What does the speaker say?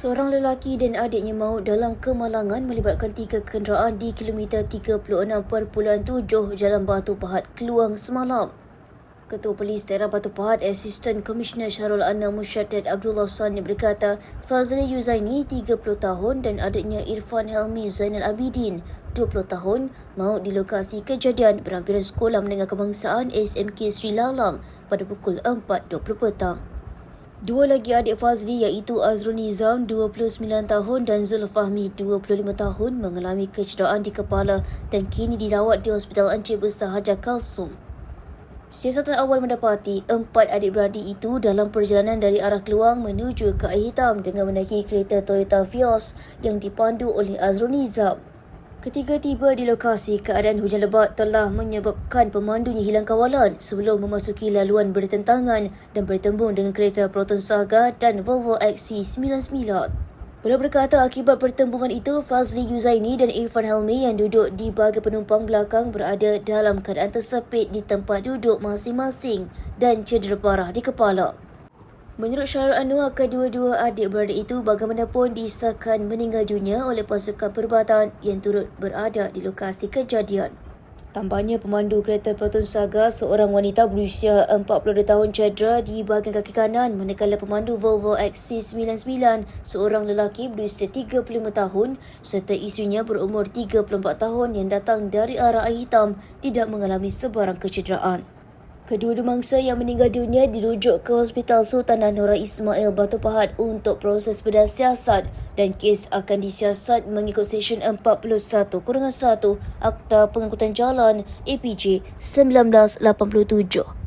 Seorang lelaki dan adiknya maut dalam kemalangan melibatkan 3 kenderaan di kilometer 36.7 Jalan Batu Pahat, Keluang semalam. Ketua Polis Daerah Batu Pahat, Asisten Komisioner Syarul Anna Musyaddad Abdullah Sani berkata, Fazli Yuzaini, 30 tahun dan adiknya Irfan Helmi Zainal Abidin, 20 tahun, maut di lokasi kejadian berhampiran Sekolah Menengah Kebangsaan SMK Sri Lalang pada pukul 4.20 petang. Dua lagi adik Fazli iaitu Azrul Nizam 29 tahun dan Zulfahmi 25 tahun mengalami kecederaan di kepala dan kini dirawat di Hospital Encik Besar Hajar Kalsum. Siasatan awal mendapati 4 adik-beradik itu dalam perjalanan dari arah Keluang menuju ke Air Hitam dengan menaiki kereta Toyota Vios yang dipandu oleh Azrul Nizam. Ketika tiba di lokasi, keadaan hujan lebat telah menyebabkan pemandunya hilang kawalan sebelum memasuki laluan bertentangan dan bertembung dengan kereta Proton Saga dan Volvo XC99. Beliau berkata akibat pertembungan itu, Fazli Yuzaini dan Irfan Helmi yang duduk di bahagian penumpang belakang berada dalam keadaan tersepit di tempat duduk masing-masing dan cedera parah di kepala. Menurut Syarul Anwar, kedua-dua adik-beradik itu bagaimanapun disahkan meninggal dunia oleh pasukan perubatan yang turut berada di lokasi kejadian. Tambahnya, pemandu kereta Proton Saga, seorang wanita berusia 42 tahun cedera di bahagian kaki kanan, manakala pemandu Volvo XC99, seorang lelaki berusia 35 tahun serta isterinya berumur 34 tahun yang datang dari arah Air Hitam tidak mengalami sebarang kecederaan. Kedua-dua mangsa yang meninggal dunia dirujuk ke Hospital Sultanah Nora Ismail Batu Pahat untuk proses bedah siasat dan kes akan disiasat mengikut Seksyen 41-1 Akta Pengangkutan Jalan APJ 1987.